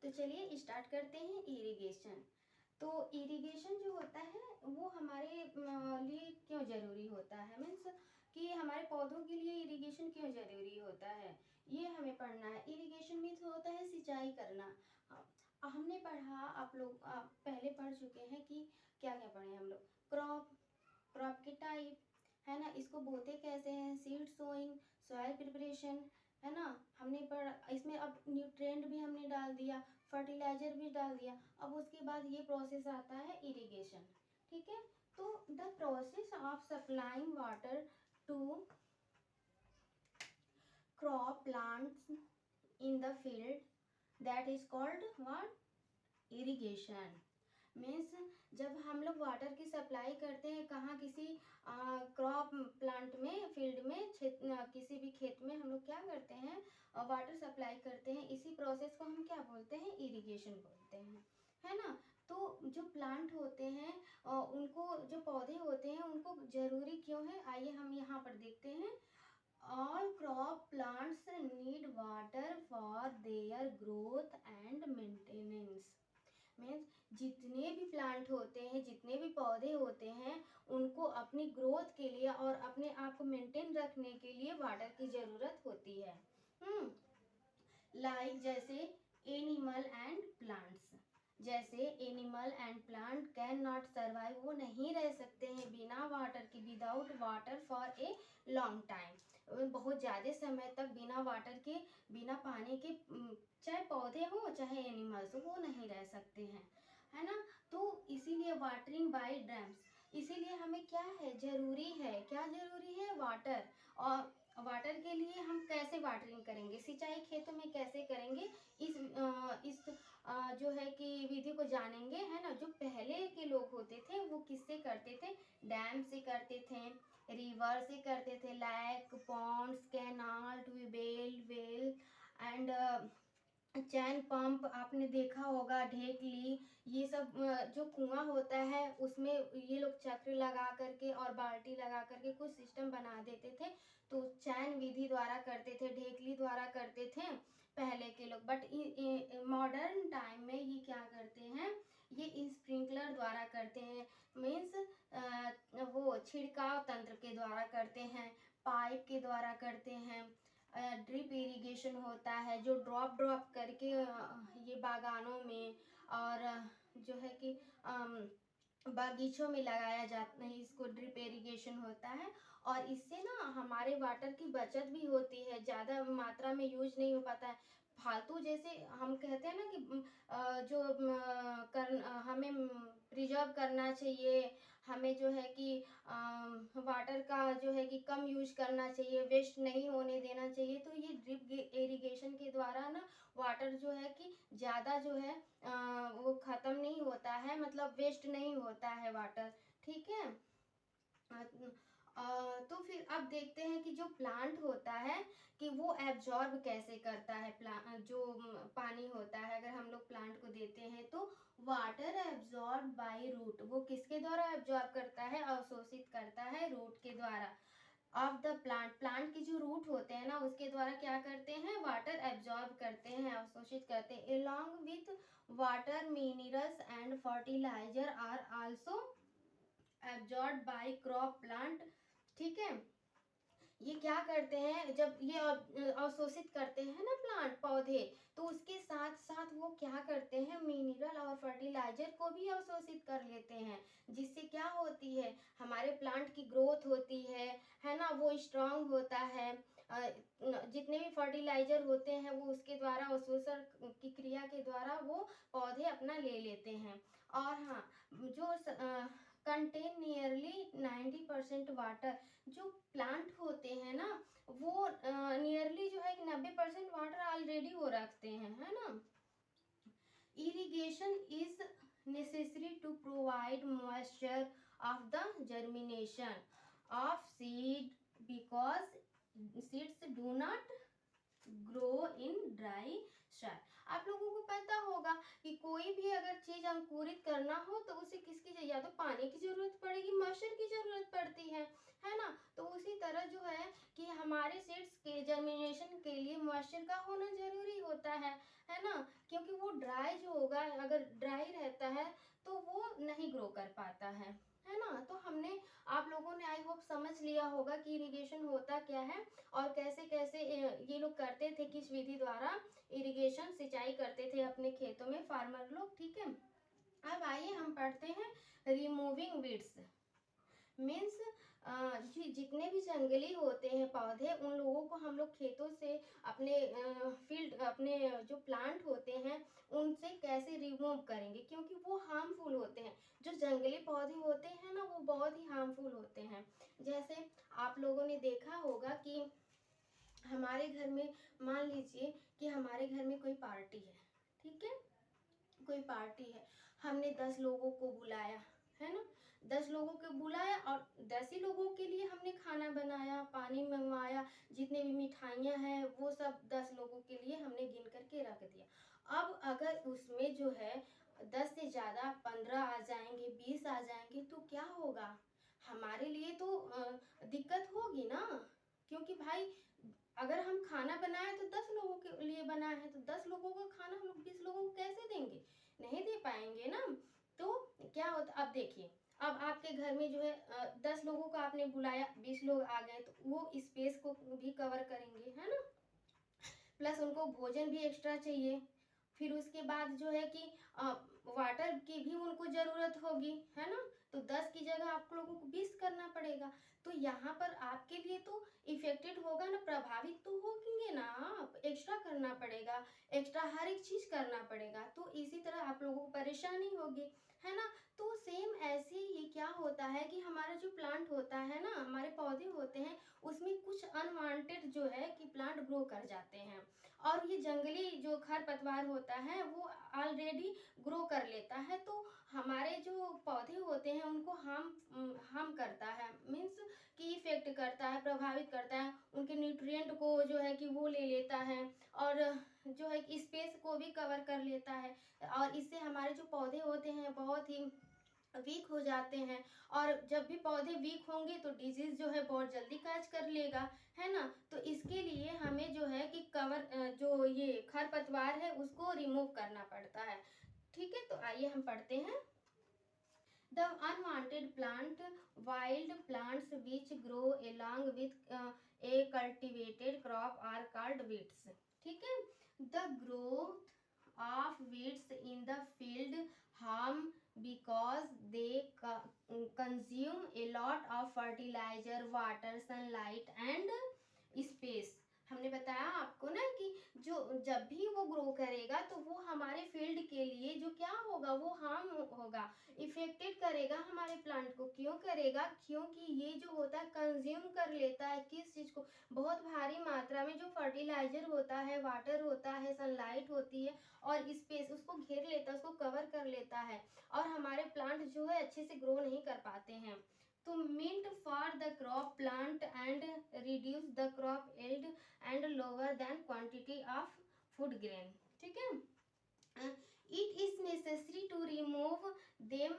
तो चलिए स्टार्ट करते हैं इरिगेशन। तो इरिगेशन जो होता है वो हमारे लिए क्यों ज़रूरी होता है, मीन्स कि हमारे पौधों के लिए इरिगेशन क्यों ज़रूरी होता है, ये हमें पढ़ना है। इरिगेशन मीन्स होता है सिंचाई करना। हमने पढ़ा, आप पहले पढ़ चुके हैं कि क्या क्या पढ़े हम लोग। क्रॉप के टाइप, है ना, इसको बोते कैसे हैं, सीड सोइंग, सॉइल प्रिपरेशन, है ना, हमने पढ़ा। इसमें अब न्यूट्रिएंट भी हमने डाल दिया, फर्टिलाइजर भी डाल दिया। अब उसके बाद ये प्रोसेस आता है इरिगेशन। ठीक है, तो the process of supplying water to crop plants in the field that is called what, irrigation. Means जब हम लोग वाटर की सप्लाई करते हैं कहाँ, किसी क्रॉप प्लांट में, फील्ड में, किसी भी खेत में हम लोग क्या करते हैं, वाटर सप्लाई करते हैं। इसी प्रोसेस को हम क्या बोलते हैं, इरिगेशन बोलते हैं, है ना। तो जो प्लांट होते हैं उनको, जो पौधे होते हैं उनको ज़रूरी क्यों है, आइए हम यहाँ पर देखते हैं। All crop plants need water for their growth and maintenance. Means जितने भी प्लांट होते हैं, जितने भी पौधे होते हैं, उनको अपनी ग्रोथ के लिए और अपने आप को मेंटेन रखने के लिए वाटर की ज़रूरत होती है। लाइक जैसे एनिमल एंड प्लांट्स, जैसे animal and plant can not survive, वो नहीं रह सकते हैं बिना वाटर के, without water for a long time, बहुत ज़्यादा समय तक बिना वाटर के, बिना पानी के, चाहे पौधे हो चाहे एनिमल्स हो, वो नहीं रह सकते हैं, है ना। तो इसीलिए वाटरिंग बाय ड्रम्स, इसीलिए हमें क्या है, ज़रूरी है, क्या ज़रूरी है, वाटर। और वाटर के लिए हम कैसे वाटरिंग करेंगे, सिंचाई खेतों में कैसे करेंगे, इस जो है कि विधि को जानेंगे, है ना। जो पहले के लोग होते थे वो किससे करते थे, डैम से करते थे, रिवर से करते थे, lake, ponds, canal, tubewell, well and chain pump, आपने देखा होगा, ढेकली, ये सब जो कुआं होता है उसमें ये लोग चक्र लगा करके और बाल्टी लगा करके कुछ सिस्टम बना देते थे। तो चैन विधि द्वारा करते थे, ढेकली द्वारा करते थे पहले के लोग। बट मॉडर्न टाइम में ये क्या करते हैं, ये स्प्रिंकलर द्वारा करते हैं। मीन्स वो छिड़काव तंत्र के द्वारा करते हैं, पाइप के द्वारा करते हैं। ड्रिप इरिगेशन होता है जो ड्रॉप ड्रॉप करके ये बागानों में और जो है कि बागीचों में लगाया जाता है, इसको ड्रिप इरिगेशन होता है। और इससे ना हमारे वाटर की बचत भी होती है, ज़्यादा मात्रा में यूज नहीं हो पाता है फालतू। जैसे हम कहते हैं ना कि जो हमें प्रिजर्व करना चाहिए, हमें जो है कि वाटर का जो है कि कम यूज करना चाहिए, वेस्ट नहीं होने देना चाहिए। तो ये ड्रिप इरिगेशन के द्वारा ना वाटर जो है कि ज़्यादा जो है वो ख़त्म नहीं होता है, मतलब वेस्ट नहीं होता है वाटर। ठीक है, तो फिर अब देखते हैं कि जो प्लांट होता है कि वो एब्जॉर्ब कैसे करता है, जो पानी होता है अगर हम लोग प्लांट को देते हैं तो वाटर एब्जॉर्ब बाय रूट, वो किसके द्वारा एब्जॉर्ब करता है, अवशोषित करता है रूट के द्वारा ऑफ द प्लांट की जो रूट होते हैं ना उसके द्वारा क्या करते हैं, वाटर एब्जॉर्ब करते हैं, अवशोषित करते हैं। Along with water minerals and fertiliser are also absorb by crop plant. ठीक है, ये क्या करते हैं, जब ये अवशोषित करते हैं ना प्लांट, पौधे, तो उसके साथ साथ वो क्या करते हैं, मिनरल और फर्टिलाइजर को भी अवशोषित कर लेते हैं। जिससे क्या होती है, हमारे प्लांट की ग्रोथ होती है ना, वो स्ट्रांग होता है। जितने भी फर्टिलाइजर होते हैं वो उसके द्वारा, अवशोषण की क्रिया के द्वारा वो पौधे अपना ले लेते हैं। और हाँ, जो कंटेन नियरली 90% वाटर, जो प्लांट होते हैं ना वो नियरली जो है कि 90% वाटर ऑलरेडी वो रखते हैं, है ना। Irrigation is necessary to provide moisture of the germination of seed because seeds do not grow in dry soil. आप लोगों को पता होगा होगा कि कोई भी अगर चीज अंकुरित करना हो तो उसे किसकी चाहिए, या तो पानी की जरूरत पड़ेगी, मॉइस्चर की जरूरत पड़ती है ना। तो उसी तरह जो है कि हमारे सीड्स के जर्मिनेशन के लिए मॉइस्चर का होना जरूरी होता है ना, क्योंकि वो ड्राई जो होगा, अगर ड्राई रहता है तो वो नहीं ग्रो कर पाता है ना। तो हमने, आप लोगों ने आई होप समझ लिया होगा कि इरिगेशन होता क्या है और कैसे कैसे ये लोग करते थे, किस विधि द्वारा इरिगेशन सिंचाई करते थे अपने खेतों में फार्मर लोग। ठीक है, अब आइए हम पढ़ते हैं रिमूविंग वीड्स। मीन्स जितने भी जंगली होते हैं पौधे, उन लोगों को हम लोग खेतों से, अपने फील्ड, अपने जो प्लांट होते हैं उनसे कैसे रिमूव करेंगे, क्योंकि वो हार्मफुल होते हैं। जो जंगली पौधे होते हैं ना वो बहुत ही हार्मफुल होते हैं। जैसे आप लोगों ने देखा होगा कि हमारे घर में, मान लीजिए कि हमारे घर में कोई पार्टी है, ठीक है, कोई पार्टी है, हमने 10 लोगों को बुलाया, है ना, 10 लोगों को बुलाया और 10 ही लोगों के लिए हमने खाना बनाया, पानी मंगवाया, जितने भी मिठाइयाँ हैं वो सब 10 लोगों के लिए हमने गिन करके रख दिया। अब अगर उसमें जो है 10 से ज़्यादा 15 आ जाएंगे, 20 आ जाएंगे तो क्या होगा, हमारे लिए तो दिक्कत होगी ना। क्योंकि भाई अगर हम खाना बनाए तो 10 लोगों के लिए बनाए हैं, तो 10 लोगों का खाना हम लोग 20 लोगों को कैसे देंगे, नहीं दे पाएंगे ना। तो क्या होता, अब देखिए, अब आपके घर में जो है 10 लोगों को आपने बुलाया, 20 लोग आ गए, तो वो स्पेस को भी कवर करेंगे, है ना, प्लस उनको भोजन भी एक्स्ट्रा चाहिए। फिर उसके बाद जो है कि वाटर की भी उनको जरूरत होगी, है ना। तो 10 की जगह आप लोगों को 20 करना पड़ेगा। तो यहाँ पर आपके लिए तो इफेक्टेड होगा ना, प्रभावित तो होंगे ना आप, एक्स्ट्रा करना पड़ेगा, एक्स्ट्रा हर एक चीज करना पड़ेगा, तो इसी तरह आप लोगों को परेशानी होगी, है ना। तो सेम ऐसे ही क्या होता है कि हमारा जो प्लांट होता है ना, हमारे पौधे होते हैं, उसमें कुछ अनवांटेड जो है कि प्लांट ग्रो कर जाते हैं, और ये जंगली जो खरपतवार होता है वो ऑलरेडी ग्रो कर लेता है, तो हमारे जो पौधे होते हैं उनको हार्म करता है, मीन्स कि इफेक्ट करता है, प्रभावित करता है, उनके न्यूट्रिएंट को जो है कि वो ले लेता है, और जो है कि स्पेस को भी कवर कर लेता है, और इससे हमारे जो पौधे होते हैं बहुत ही वीक हो जाते हैं। और जब भी पौधे वीक होंगे तो डिजीज जो है बहुत जल्दी कैच कर लेगा, है ना। तो इसके लिए हमें जो है कि कवर, जो ये खरपतवार है उसको रिमूव करना पड़ता है। ठीक है, तो आइए हम पढ़ते हैं। The unwanted plant, wild plants which grow along with a cultivated crop are called weeds. ठीक है, the growth of weeds in the field harm because they consume a lot of fertilizer, water, sunlight and space. हमने बताया आपको ना कि जो जब भी वो ग्रो करेगा तो वो हमारे फील्ड के लिए जो क्या होगा, वो हार्म होगा, इफेक्टेड करेगा हमारे प्लांट को। क्यों करेगा, क्योंकि ये जो होता है कंज्यूम कर लेता है किस चीज को, बहुत भारी मात्रा में जो फर्टिलाइजर होता है, वाटर होता है, सनलाइट होती है, और स्पेस उसको घेर लेता है, उसको कवर कर लेता है, और हमारे प्लांट जो है अच्छे से ग्रो नहीं कर पाते हैं। तो meant for the crop plant and reduce the crop yield and lower than quantity of food grain. ठीक है, it is necessary to remove them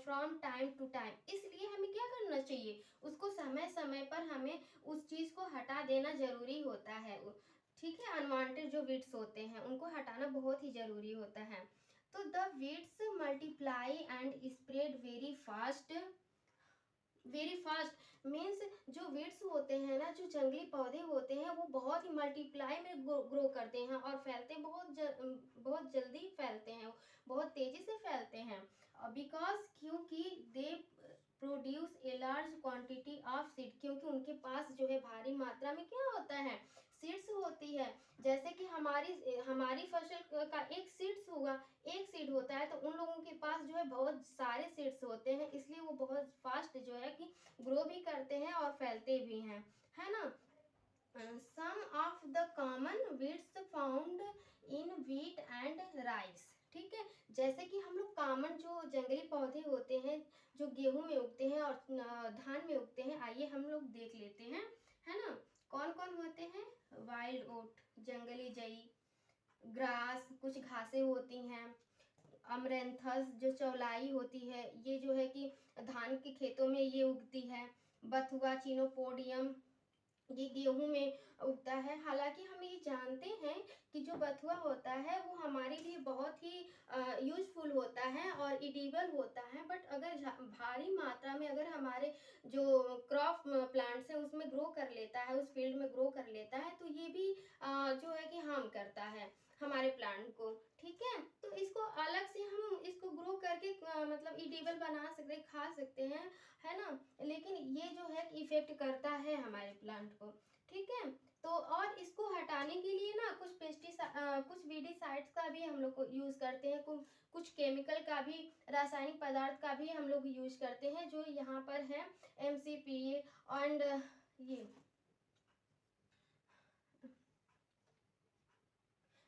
from time to time. इसलिए हमें क्या करना चाहिए, उसको समय समय पर हमें उस चीज को हटा देना जरूरी होता है। ठीक है, अनवांटेड जो वीड्स होते हैं उनको हटाना बहुत ही जरूरी होता है। तो the weeds multiply and spread very fast means जो वीड्स होते हैं ना, जो जंगली पौधे होते हैं वो बहुत ही मल्टीप्लाई में ग्रो करते हैं और फैलते बहुत जल्दी फैलते हैं, बहुत तेजी से फैलते हैं, बिकॉज क्योंकि they produce a large quantity of seed, क्योंकि उनके पास जो है भारी मात्रा में क्या होता है, सीड्स होती है। जैसे कि हमारी फसल का एक सीड्स होगा, एक सीड होता है, तो उन लोगों के पास जो है बहुत सारे सीड्स होते हैं, इसलिए वो बहुत फास्ट जो है कि ग्रो भी करते हैं और फैलते भी हैं, है ना। Some of the common weeds found in wheat and rice. ठीक है, जैसे कि हम लोग कॉमन जो जंगली पौधे होते हैं जो गेहूं में उगते हैं और धान में उगते हैं, आइए हम लोग देख लेते हैं, है ना। कौन कौन होते हैं, वाइल्ड ओट जंगली जई, ग्रास, कुछ घासें होती हैं, अमरेंथस जो चौलाई होती है, ये जो है कि धान के खेतों में ये उगती है। बथुआ, चिनोपोडियम, ये गेहूं में उगता है। हालांकि हम ये जानते हैं कि जो बथुआ होता है वो हमारे लिए बहुत ही यूजफुल होता है और इडिबल होता है, बट अगर भारी मात्रा में अगर हमारे जो क्रॉप प्लांट्स है उसमें ग्रो कर लेता है, उस फील्ड में ग्रो कर लेता है, तो ये भी जो है कि हार्म करता है हमारे प्लांट को। ठीक है, तो इसको अलग से हम इसको ग्रो करके मतलब इडिबल बना सकते, खा सकते हैं, है ना, लेकिन ये जो है इफेक्ट करता है हमारे प्लांट को। ठीक है, तो और इसको हटाने के लिए ना कुछ कुछ वीडिसाइड्स का भी हम लोग को यूज करते हैं, कुछ केमिकल का भी, रासायनिक पदार्थ का भी हम लोग यूज करते हैं, जो यहाँ पर है MCP एंड ये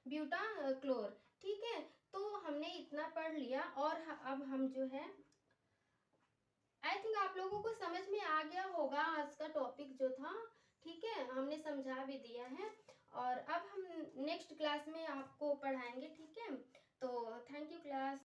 ब्यूटाक्लोर। ठीक है, तो हमने इतना पढ़ लिया और अब हम जो है, आई थिंक आप लोगों को समझ में आ गया होगा आज का टॉपिक जो था। ठीक है, हमने समझा भी दिया है और अब हम नेक्स्ट क्लास में आपको पढ़ाएंगे। ठीक है।